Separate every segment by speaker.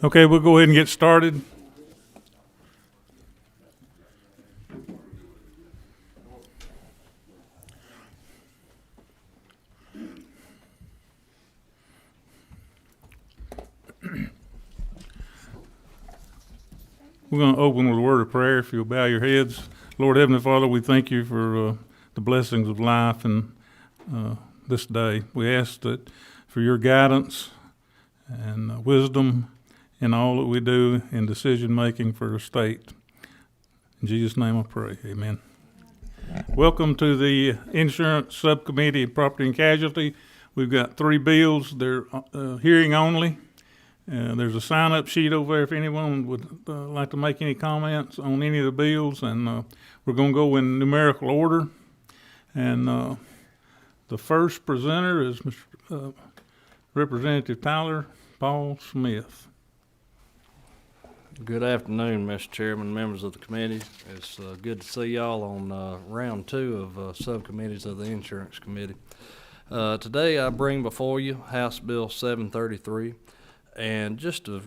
Speaker 1: Okay, we'll go ahead and get started. We're going to open with a word of prayer. If you'll bow your heads. Lord Heavenly Father, we thank you for the blessings of life and this day. We ask that for your guidance and wisdom in all that we do in decision making for the state. In Jesus' name I pray. Amen. Welcome to the Insurance Subcommittee of Property and Casualty. We've got 3 bills. They're hearing only. There's a sign-up sheet over there if anyone would like to make any comments on any of the bills, and we're going to go in numerical order. And the first presenter is Mr. Representative Tyler Paul Smith.
Speaker 2: Good afternoon, Mr. Chairman, members of the committee. It's good to see y'all on round 2 of subcommittees of the Insurance Committee. Today I bring before you House Bill 733. And just to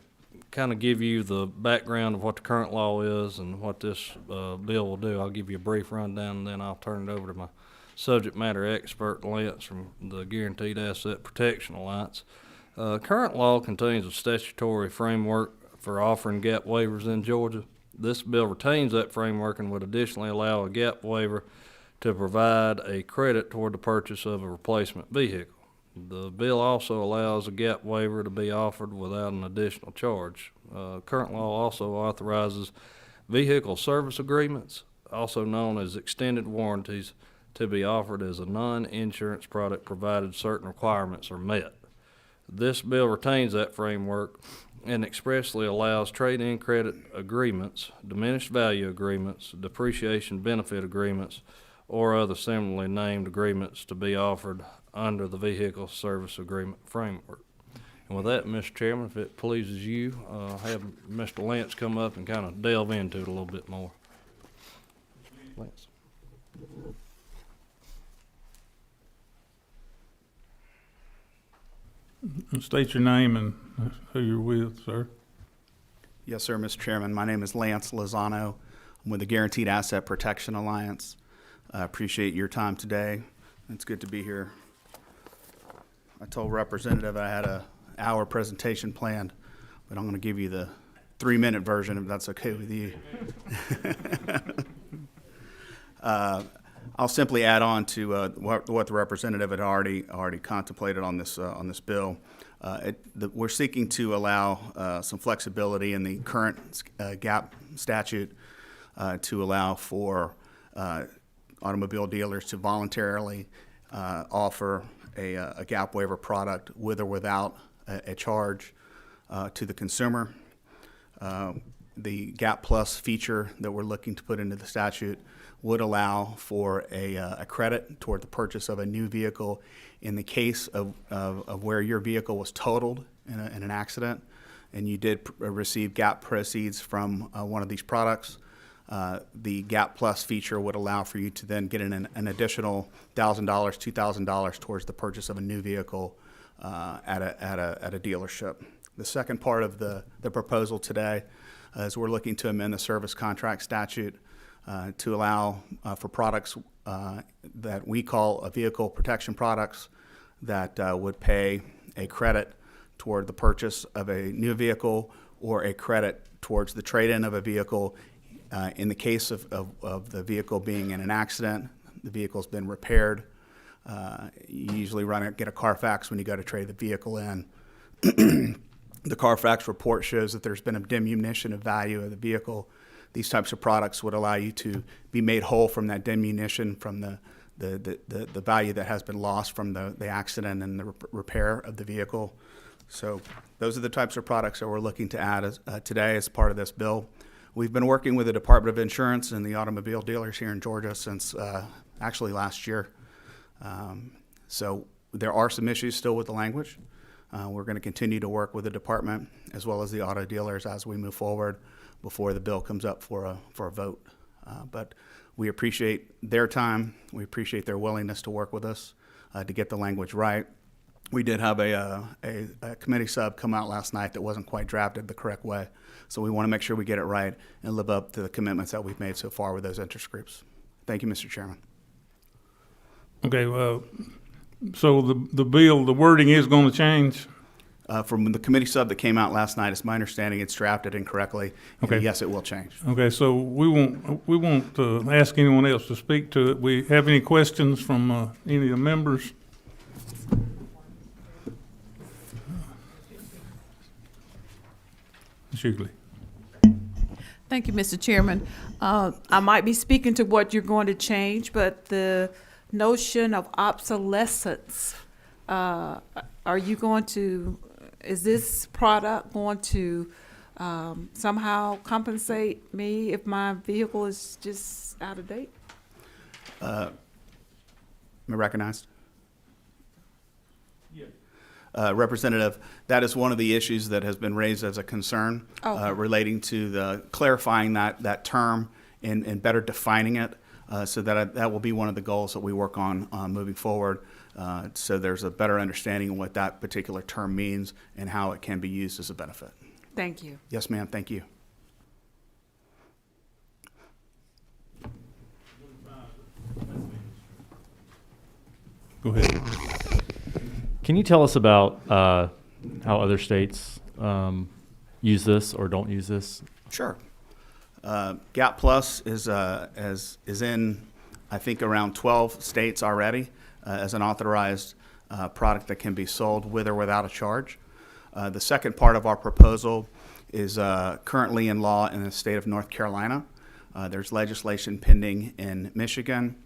Speaker 2: kind of give you the background of what the current law is and what this bill will do, I'll give you a brief rundown, and then I'll turn it over to my subject matter expert, Lance, from the Guaranteed Asset Protection Alliance. Current law contains a statutory framework for offering gap waivers in Georgia. This bill retains that framework and would additionally allow a gap waiver to provide a credit toward the purchase of a replacement vehicle. The bill also allows a gap waiver to be offered without an additional charge. Current law also authorizes vehicle service agreements, also known as extended warranties, to be offered as a non-insurance product provided certain requirements are met. This bill retains that framework and expressly allows trade-in credit agreements, diminished value agreements, depreciation benefit agreements, or other similarly named agreements to be offered under the Vehicle Service Agreement framework. And with that, Mr. Chairman, if it pleases you, have Mr. Lance come up and kind of delve into it a little bit more. Lance.
Speaker 1: State your name and who you're with, sir.
Speaker 3: Yes, sir, Mr. Chairman. My name is Lance Lozano. I'm with the Guaranteed Asset Protection Alliance. I appreciate your time today. It's good to be here. I told Representative I had an hour presentation planned, but I'm going to give you the 3-minute version if that's okay with you. I'll simply add on to what the representative had already contemplated on this bill. We're seeking to allow some flexibility in the current gap statute to allow for automobile dealers to voluntarily offer a gap waiver product with or without a charge to the consumer. The Gap Plus feature that we're looking to put into the statute would allow for a credit toward the purchase of a new vehicle in the case of where your vehicle was totaled in an accident and you did receive gap proceeds from one of these products. The Gap Plus feature would allow for you to then get an additional $1,000, $2,000 towards the purchase of a new vehicle at a dealership. The second part of the proposal today is we're looking to amend the service contract statute to allow for products that we call vehicle protection products that would pay a credit toward the purchase of a new vehicle or a credit towards the trade-in of a vehicle. In the case of the vehicle being in an accident, the vehicle's been repaired. You usually get a Carfax when you go to trade the vehicle in. The Carfax report shows that there's been a diminution of value of the vehicle. These types of products would allow you to be made whole from that diminution, from the value that has been lost from the accident and the repair of the vehicle. So those are the types of products that we're looking to add today as part of this bill. We've been working with the Department of Insurance and the automobile dealers here in Georgia since actually last year. So there are some issues still with the language. We're going to continue to work with the department as well as the auto dealers as we move forward before the bill comes up for a vote. But we appreciate their time. We appreciate their willingness to work with us to get the language right. We did have a committee sub come out last night that wasn't quite drafted the correct way. So we want to make sure we get it right and live up to the commitments that we've made so far with those interest groups. Thank you, Mr. Chairman.
Speaker 1: Okay, so the bill, the wording is going to change?
Speaker 3: From the committee sub that came out last night, it's my understanding it's drafted incorrectly. And
Speaker 1: Okay.
Speaker 3: yes, it will change.
Speaker 1: Okay, so we won't ask anyone else to speak to it. We have any questions from any of the members? Ms. Hughley.
Speaker 4: Thank you, Mr. Chairman. I might be speaking to what you're going to change, but the notion of obsolescence, are you going to, is this product going to somehow compensate me if my vehicle is just out of date?
Speaker 3: Am I recognized? Representative, that is one of the issues that has been raised as a concern relating to the clarifying that term and better defining it, so that will be one of the goals that we work on moving forward. So there's a better understanding of what that particular term means and how it can be used as a benefit.
Speaker 4: Thank you.
Speaker 3: Yes, ma'am. Thank you.
Speaker 1: Go ahead.
Speaker 5: Can you tell us about how other states use this or don't use this?
Speaker 3: Sure. GAP Plus is in, I think, around 12 states already as an authorized product that can be sold with or without a charge. The second part of our proposal is currently in law in the state of North Carolina. There's legislation pending in Michigan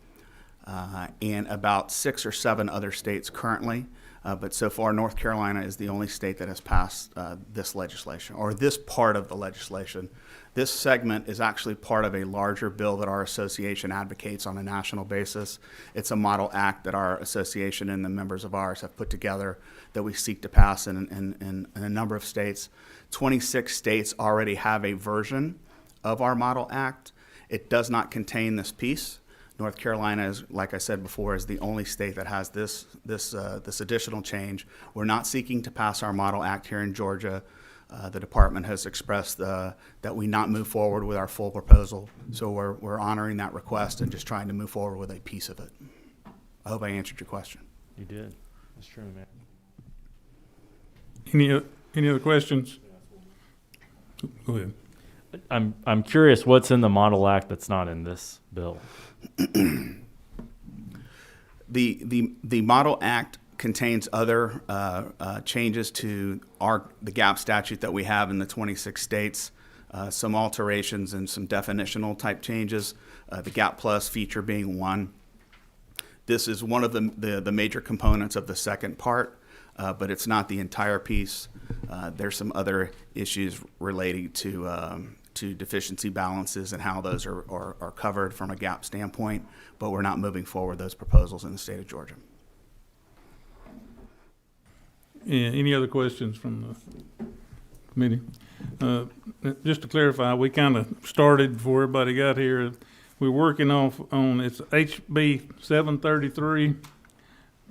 Speaker 3: and about 6 or 7 other states currently. But so far, North Carolina is the only state that has passed this legislation, or this part of the legislation. This segment is actually part of a larger bill that our association advocates on a national basis. It's a model act that our association and the members of ours have put together that we seek to pass in a number of states. 26 states already have a version of our model act. It does not contain this piece. North Carolina is, like I said before, is the only state that has this additional change. We're not seeking to pass our model act here in Georgia. The department has expressed that we not move forward with our full proposal, so we're honoring that request and just trying to move forward with a piece of it. I hope I answered your question.
Speaker 5: You did. That's true, man.
Speaker 1: Any other questions? Go ahead.
Speaker 5: I'm curious what's in the Model Act that's not in this bill.
Speaker 3: The Model Act contains other changes to the GAP statute that we have in the 26 states, some alterations and some definitional type changes, the GAP Plus feature being one. This is one of the major components of the second part, but it's not the entire piece. There's some other issues relating to deficiency balances and how those are covered from a GAP standpoint, but we're not moving forward those proposals in the state of Georgia.
Speaker 1: Yeah, any other questions from the committee? Just to clarify, we kind of started before everybody got here. We're working off on, it's HB 733,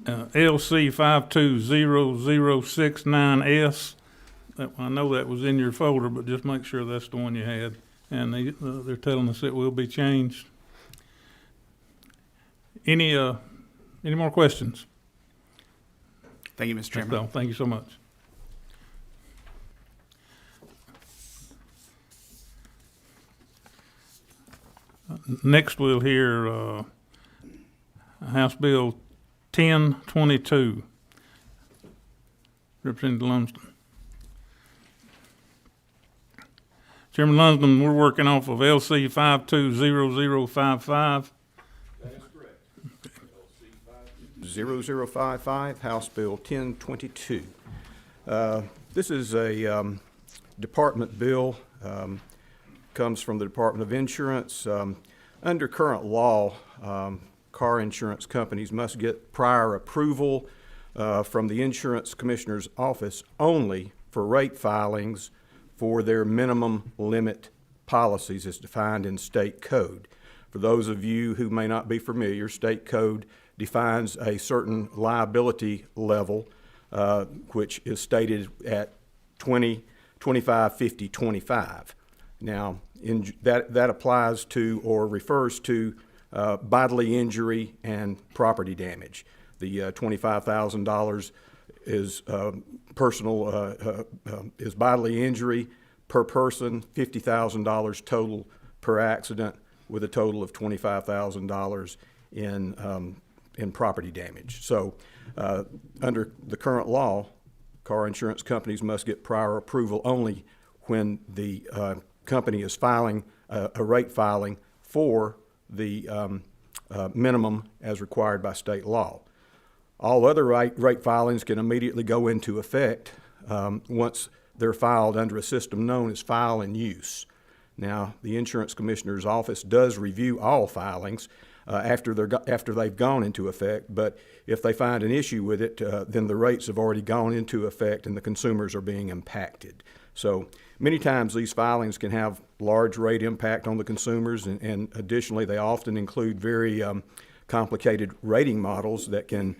Speaker 1: LC 520069S. I know that was in your folder, but just make sure that's the one you had. And they're telling us it will be changed. Any more questions?
Speaker 3: Thank you, Mr. Chairman.
Speaker 1: Thank you so much. Next, we'll hear House Bill 1022. Representative Lumsden. Chairman Lumsden, we're working off of LC 520055.
Speaker 6: 0055, House Bill 1022. This is a department bill, comes from the Department of Insurance. Under current law, car insurance companies must get prior approval from the Insurance Commissioner's Office only for rate filings for their minimum limit policies as defined in state code. For those of you who may not be familiar, state code defines a certain liability level which is stated at 20, 25, 50, 25. Now, that applies to or refers to bodily injury and property damage. The $25,000 is is bodily injury per person, $50,000 total per accident, with a total of $25,000 in property damage. So, under the current law, car insurance companies must get prior approval only when the company is filing a rate filing for the minimum as required by state law. All other rate filings can immediately go into effect once they're filed under a system known as file in use. Now, the Insurance Commissioner's Office does review all filings after they've gone into effect, but if they find an issue with it, then the rates have already gone into effect and the consumers are being impacted. So many times these filings can have large rate impact on the consumers, and additionally they often include very complicated rating models that can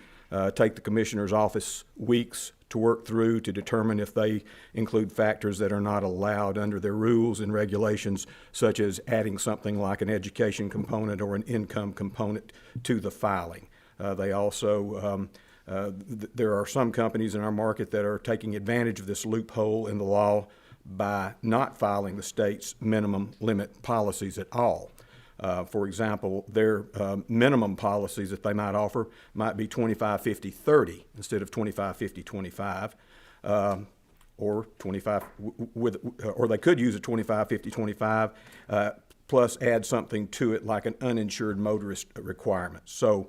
Speaker 6: take the Commissioner's Office weeks to work through to determine if they include factors that are not allowed under their rules and regulations, such as adding something like an education component or an income component to the filing. They also, there are some companies in our market that are taking advantage of this loophole in the law by not filing the state's minimum limit policies at all. For example, their minimum policies that they might offer might be 25, 50, 30 instead of 25, 50, 25, or 25 or they could use a 25, 50, 25 plus add something to it like an uninsured motorist requirement. So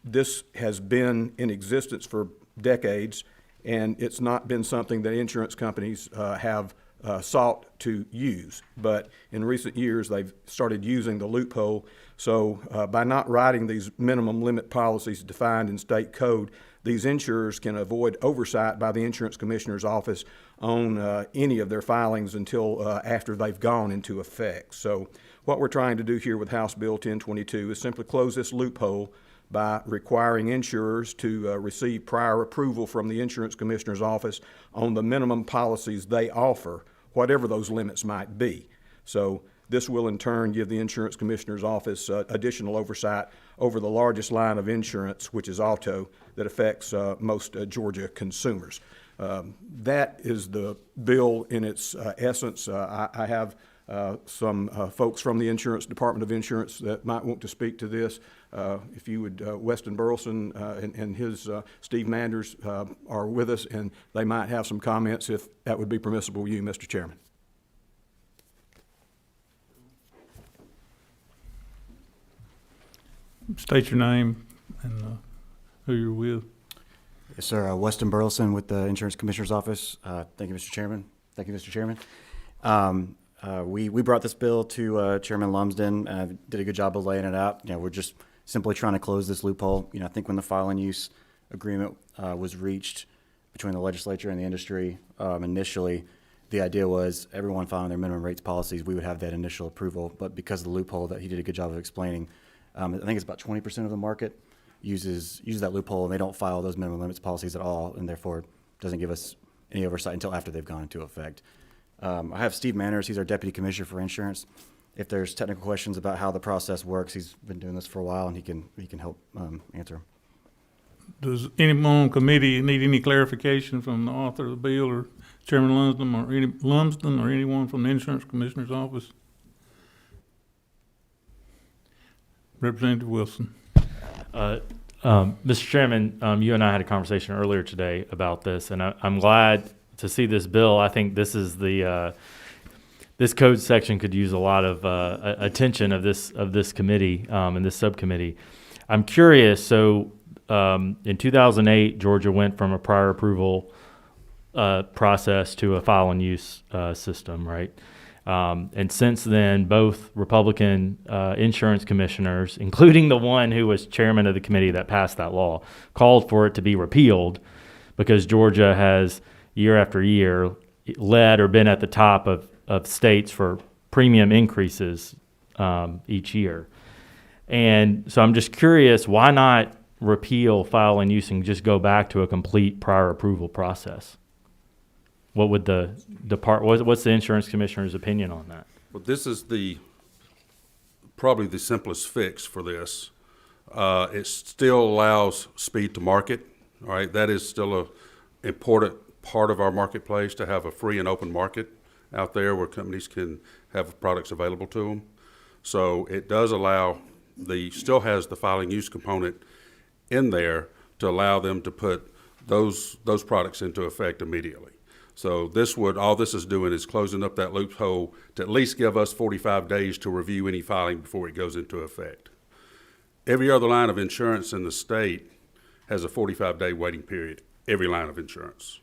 Speaker 6: this has been in existence for decades, and it's not been something that insurance companies have sought to use, but in recent years they've started using the loophole. So by not writing these minimum limit policies defined in state code, these insurers can avoid oversight by the Insurance Commissioner's Office on any of their filings until after they've gone into effect. So what we're trying to do here with House Bill 1022 is simply close this loophole by requiring insurers to receive prior approval from the Insurance Commissioner's Office on the minimum policies they offer, whatever those limits might be. So this will in turn give the Insurance Commissioner's Office additional oversight over the largest line of insurance, which is auto, that affects most Georgia consumers. That is the bill in its essence. I have some folks from the Department of Insurance that might want to speak to this. If you would, Weston Burleson and his Steve Manders are with us, and they might have some comments if that would be permissible with you, Mr. Chairman.
Speaker 1: State your name and who you're with.
Speaker 7: Yes, sir. Weston Burleson with the Insurance Commissioner's Office. Thank you, Mr. Chairman. Thank you, Mr. Chairman. We brought this bill to Chairman Lumsden. Did a good job of laying it out. We're just simply trying to close this loophole. I think when the file and use agreement was reached between the legislature and the industry initially, the idea was everyone filing their minimum rates policies, we would have that initial approval. But because of the loophole that he did a good job of explaining, I think it's about 20% of the market uses that loophole, and they don't file those minimum limits policies at all, and therefore doesn't give us any oversight until after they've gone into effect. I have Steve Manners. He's our Deputy Commissioner for Insurance. If there's technical questions about how the process works, he's been doing this for a while, and he can help answer them.
Speaker 1: Does anyone on committee need any clarification from the author of the bill or Chairman Lumsden or anyone from the Insurance Commissioner's Office? Representative Wilson.
Speaker 5: Mr. Chairman, you and I had a conversation earlier today about this, and I'm glad to see this bill. I think this is this code section could use a lot of attention of this committee and this subcommittee. I'm curious. So in 2008, Georgia went from a prior approval process to a file and use system, right? And since then, both Republican insurance commissioners, including the one who was chairman of the committee that passed that law, called for it to be repealed because Georgia has, year after year, led or been at the top of states for premium increases each year. And so I'm just curious, why not repeal file and use and just go back to a complete prior approval process? What would what's the insurance commissioner's opinion on that?
Speaker 8: Well, this is probably the simplest fix for this. It still allows speed to market, all right? That is still an important part of our marketplace, to have a free and open market out there where companies can have products available to them. So it does still has the filing use component in there to allow them to put those products into effect immediately. So all this is doing is closing up that loophole to at least give us 45 days to review any filing before it goes into effect. Every other line of insurance in the state has a 45-day waiting period, every line of insurance.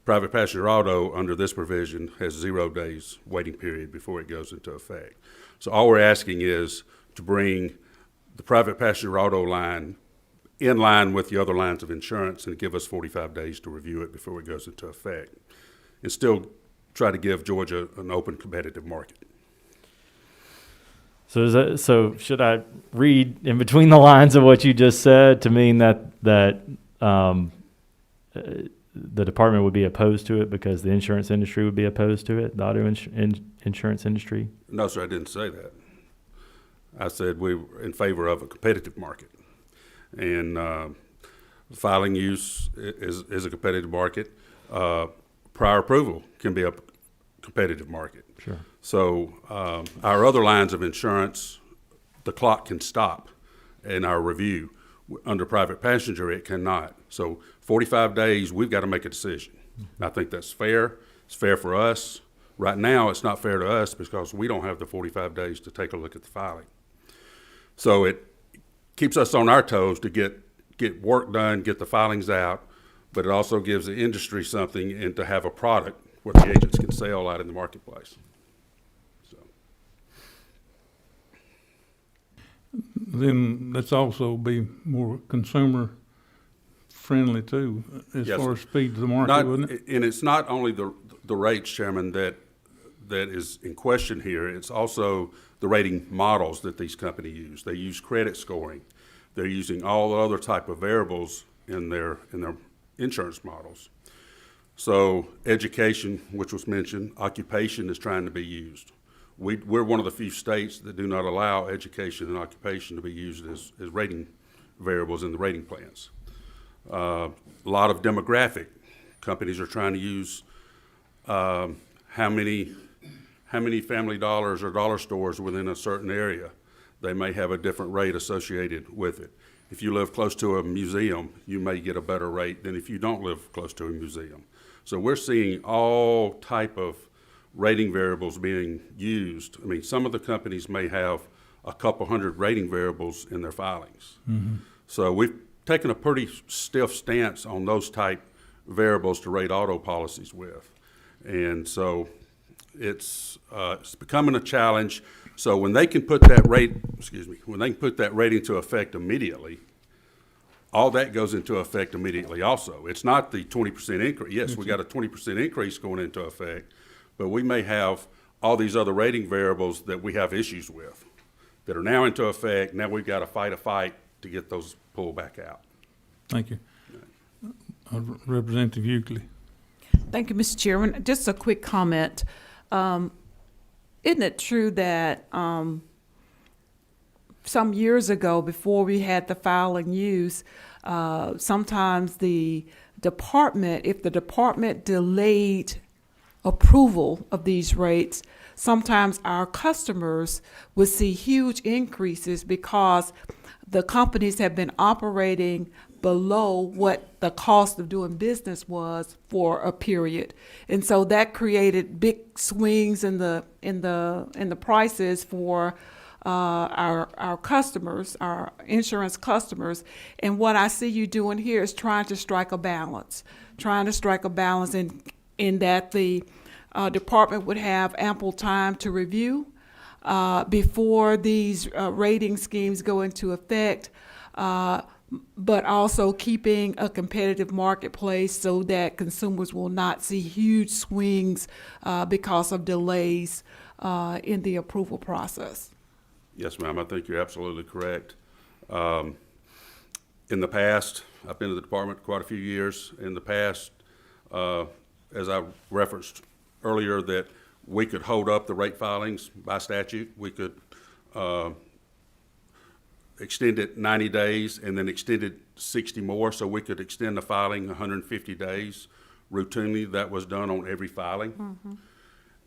Speaker 8: Private passenger auto, under this provision, has 0 days waiting period before it goes into effect. So all we're asking is to bring the private passenger auto line in line with the other lines of insurance and give us 45 days to review it before it goes into effect, and still try to give Georgia an open, competitive market.
Speaker 5: So should I read in between the lines of what you just said to mean that the department would be opposed to it because the insurance industry would be opposed to it, the auto insurance industry?
Speaker 8: No, sir, I didn't say that. I said we were in favor of a competitive market. And filing use is a competitive market. Prior approval can be a competitive market.
Speaker 5: Sure.
Speaker 8: So our other lines of insurance, the clock can stop in our review. Under private passenger, it cannot. So 45 days, we've got to make a decision. I think that's fair. It's fair for us. Right now, it's not fair to us because we don't have the 45 days to take a look at the filing. So it keeps us on our toes to get work done, get the filings out, but it also gives the industry something and to have a product where the agents can sell out in the marketplace. So.
Speaker 1: Then let's also be more consumer friendly too, as
Speaker 8: Yes,
Speaker 1: far as speed to the market, wouldn't it?
Speaker 8: And it's not only the rates, Chairman, that is in question here. It's also the rating models that these companies use. They use credit scoring. They're using all the other type of variables in their insurance models. So education, which was mentioned, occupation is trying to be used. We're one of the few states that do not allow education and occupation to be used as rating variables in the rating plans. A lot of demographic companies are trying to use how many Family Dollars or dollar stores within a certain area. They may have a different rate associated with it. If you live close to a museum, you may get a better rate than if you don't live close to a museum. So we're seeing all type of rating variables being used. I mean, some of the companies may have a couple hundred rating variables in their filings. Mm-hmm. So we've taken a pretty stiff stance on those type variables to rate auto policies with. And so it's becoming a challenge. So when they can put that rating into effect immediately, all that goes into effect immediately also. It's not the 20% increase. Yes, we got a 20% increase going into effect, but we may have all these other rating variables that we have issues with that are now into effect. Now we've got to fight a fight to get those pulled back out.
Speaker 1: Thank you. Representative Euclid.
Speaker 4: Thank you, Mr. Chairman. Just a quick comment. Isn't it true that some years ago, before we had the filing use, sometimes the department, if the department delayed approval of these rates, sometimes our customers would see huge increases because the companies have been operating below what the cost of doing business was for a period, and so that created big swings in the prices for our customers, our insurance customers. And what I see you doing here is trying to strike a balance in that the department would have ample time to review before these rating schemes go into effect, but also keeping a competitive marketplace so that consumers will not see huge swings because of delays in the approval process.
Speaker 8: Yes, ma'am. I think you're absolutely correct. In the past, I've been in the department quite a few years. In the past, as I referenced earlier, that we could hold up the rate filings by statute. We could extend it 90 days and then extend it 60 more, so we could extend the filing 150 days. Routinely, that was done on every filing.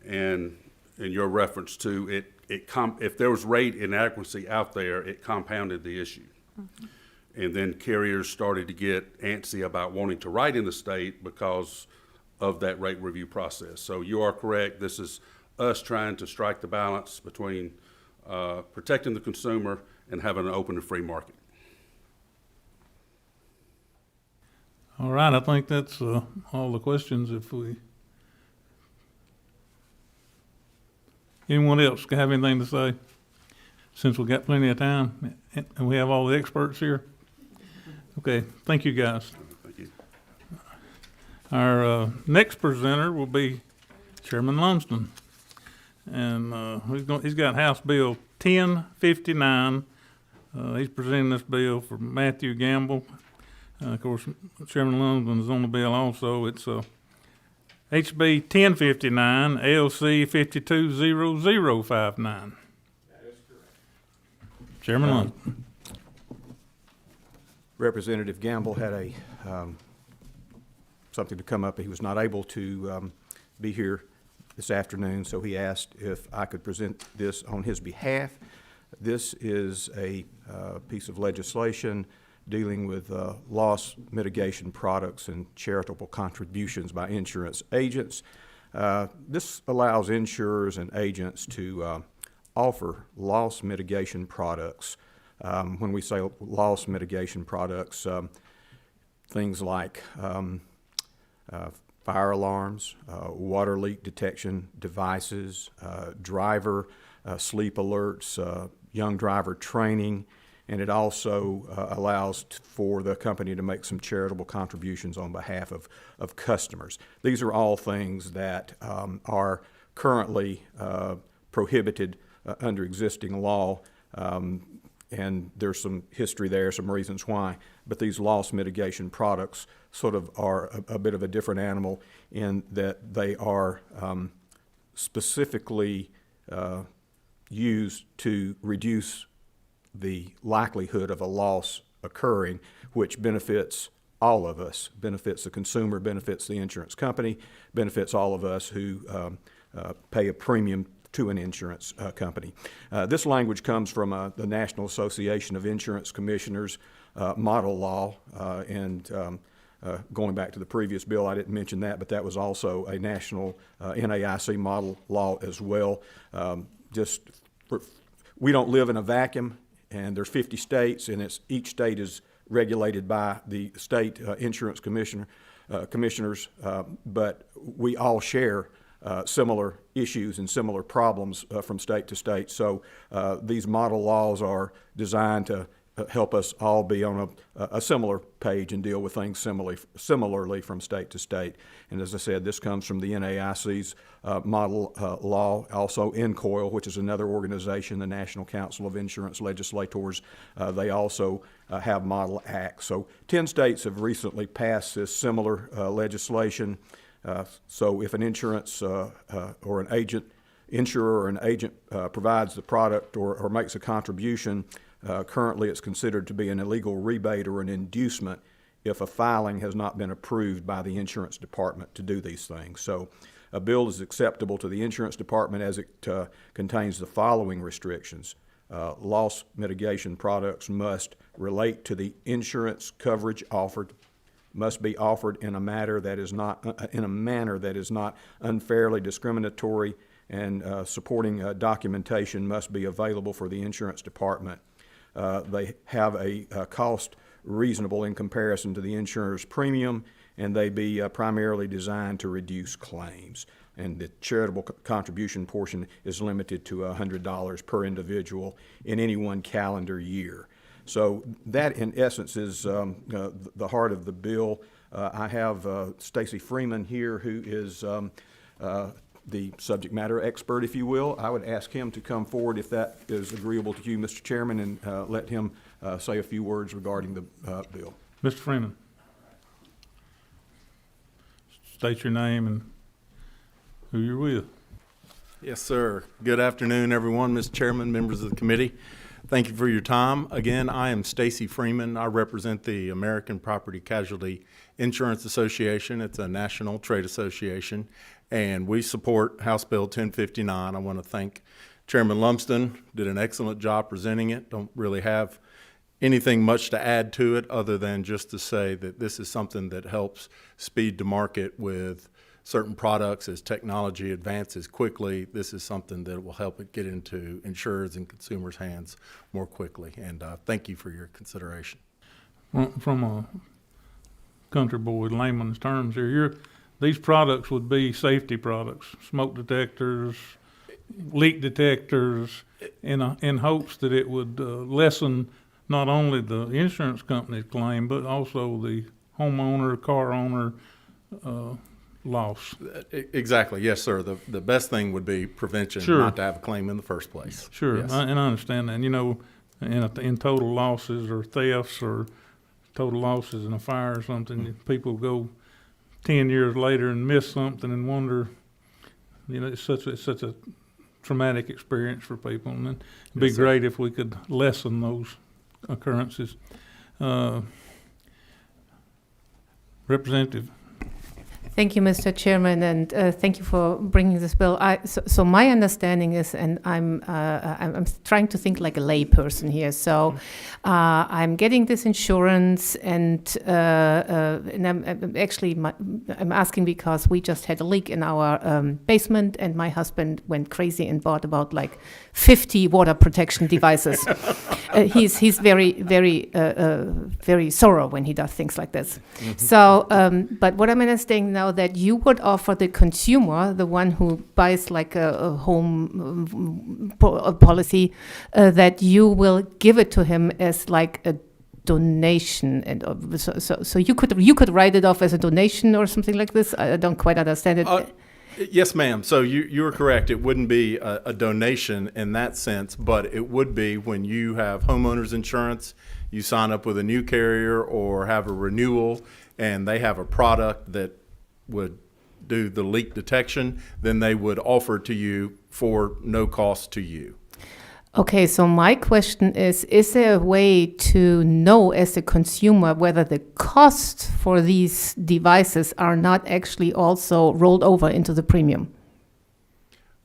Speaker 8: And in your reference to it, if there was rate inadequacy out there, it compounded the issue. And then carriers started to get antsy about wanting to write in the state because of that rate review process. So you are correct. This is us trying to strike the balance between protecting the consumer and having an open and free market.
Speaker 1: All right, I think that's all the questions. Anyone else have anything to say? Since we've got plenty of time and we have all the experts here. Okay, thank you guys.
Speaker 8: Thank you.
Speaker 1: Our next presenter will be Chairman Lumsden. And he's got House Bill 1059. He's presenting this bill for Matthew Gamble. Of course, Chairman Lumsden is on the bill also. It's HB 1059, LC 520059. That is correct. Chairman Lumsden.
Speaker 6: Representative Gamble had something to come up. He was not able to be here this afternoon, so he asked if I could present this on his behalf. This is a piece of legislation dealing with loss mitigation products and charitable contributions by insurance agents. This allows insurers and agents to offer loss mitigation products. When we say loss mitigation products, things like fire alarms, water leak detection devices, driver sleep alerts, young driver training, and it also allows for the company to make some charitable contributions on behalf of customers. These are all things that are currently prohibited under existing law. And there's some history there, some reasons why. But these loss mitigation products sort of are a bit of a different animal in that they are specifically used to reduce the likelihood of a loss occurring, which benefits all of us, benefits the consumer, benefits the insurance company, benefits all of us who pay a premium to an insurance company. This language comes from the National Association of Insurance Commissioners model law, and going back to the previous bill, I didn't mention that, but that was also a national NAIC model law as well. We don't live in a vacuum, and there's 50 states, and each state is regulated by the state insurance commissioners, but we all share similar issues and similar problems from state to state. So these model laws are designed to help us all be on a similar page and deal with things similarly from state to state. And as I said, this comes from the NAIC's model law, also NCOIL, which is another organization, the National Council of Insurance Legislators. They also have model acts. So 10 states have recently passed this similar legislation. So if an insurance or an agent, insurer or an agent provides the product or makes a contribution, currently it's considered to be an illegal rebate or an inducement if a filing has not been approved by the insurance department to do these things. So a bill is acceptable to the insurance department as it contains the following restrictions. Loss mitigation products must relate to the insurance coverage offered, must be offered in a manner that is not unfairly discriminatory, and supporting documentation must be available for the insurance department. They have a cost reasonable in comparison to the insurer's premium, and they be primarily designed to reduce claims. And the charitable contribution portion is limited to $100 per individual in any one calendar year. So that, in essence, is the heart of the bill. I have Stacy Freeman here, who is the subject matter expert, if you will. I would ask him to come forward if that is agreeable to you, Mr. Chairman, and let him say a few words regarding the bill.
Speaker 1: Mr. Freeman. State your name and who you're with.
Speaker 9: Yes, sir. Good afternoon, everyone. Mr. Chairman, members of the committee. Thank you for your time. Again, I am Stacy Freeman. I represent the American Property Casualty Insurance Association. It's a national trade association, and we support House Bill 1059. I want to thank Chairman Lumsden. Did an excellent job presenting it. Don't really have anything much to add to it other than just to say that this is something that helps speed to market with certain products. As technology advances quickly, this is something that will help it get into insurers and consumers' hands more quickly. And thank you for your consideration.
Speaker 1: From a country boy layman's terms here, these products would be safety products, smoke detectors, leak detectors, in hopes that it would lessen not only the insurance company's claim, but also the homeowner, car owner loss.
Speaker 9: Exactly, yes, sir. The best thing would be prevention,
Speaker 1: Sure.
Speaker 9: not to have a claim in the first place.
Speaker 1: Sure,
Speaker 9: Yes.
Speaker 1: and I understand that. And, you know, in total losses or thefts or total losses in a fire or something, people go 10 years later and miss something and wonder, you know, it's such a traumatic experience for people. And it'd be
Speaker 9: Yes, sir.
Speaker 1: great if we could lessen those occurrences. Representative.
Speaker 10: Thank you, Mr. Chairman, and thank you for bringing this bill. So my understanding is, and I'm trying to think like a layperson here. So I'm getting this insurance, and I'm asking because we just had a leak in our basement, and my husband went crazy and bought about like 50 water protection devices. He's very thorough when he does things like this.
Speaker 9: Mm-hmm.
Speaker 10: So, but what I'm understanding now, that you would offer the consumer, the one who buys like a home policy, that you will give it to him as like a donation, and so you could write it off as a donation or something like this. I don't quite understand it.
Speaker 9: Yes, ma'am. So you are correct. It wouldn't be a donation in that sense, but it would be when you have homeowners insurance, you sign up with a new carrier or have a renewal, and they have a product that would do the leak detection, then they would offer to you for no cost to you.
Speaker 10: Okay, so my question is there a way to know as a consumer whether the cost for these devices are not actually also rolled over into the premium?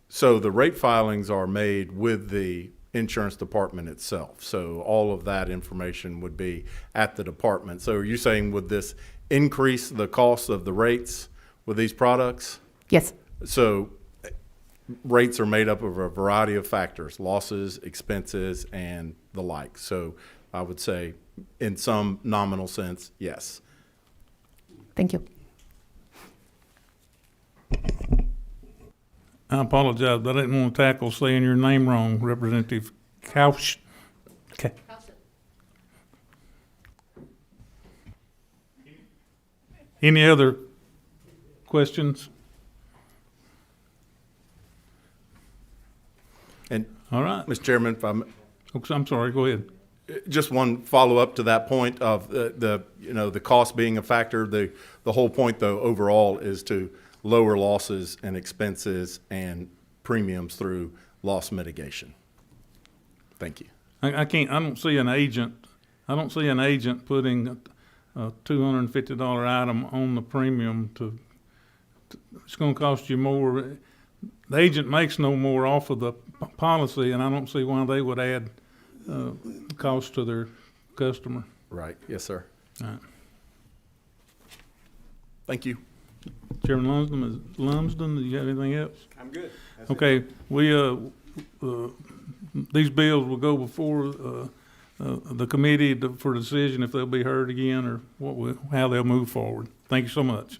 Speaker 9: So the rate filings are made with the insurance department itself. So all of that information would be at the department. So are you saying would this increase the cost of the rates with these products?
Speaker 10: Yes.
Speaker 9: So rates are made up of a variety of factors, losses, expenses, and the like. So I would say in some nominal sense, yes.
Speaker 10: Thank you.
Speaker 1: I apologize, but I didn't want to tackle saying your name wrong, Representative Couch. Any other questions?
Speaker 9: And
Speaker 1: All right.
Speaker 9: Mr. Chairman, if I'm
Speaker 1: Oops, I'm sorry, go ahead.
Speaker 9: just one follow-up to that point of the cost being a factor. The whole point, though, overall is to lower losses and expenses and premiums through loss mitigation. Thank you.
Speaker 1: I don't see an agent putting a $250 item on the premium it's gonna cost you more. The agent makes no more off of the policy, and I don't see why they would add cost to their customer.
Speaker 9: Right. Yes, sir.
Speaker 1: All right.
Speaker 9: Thank you.
Speaker 1: Chairman Lumsden, do you have anything else?
Speaker 6: I'm good.
Speaker 1: Okay, these bills will go before the committee for decision if they'll be heard again or how they'll move forward. Thank you so much.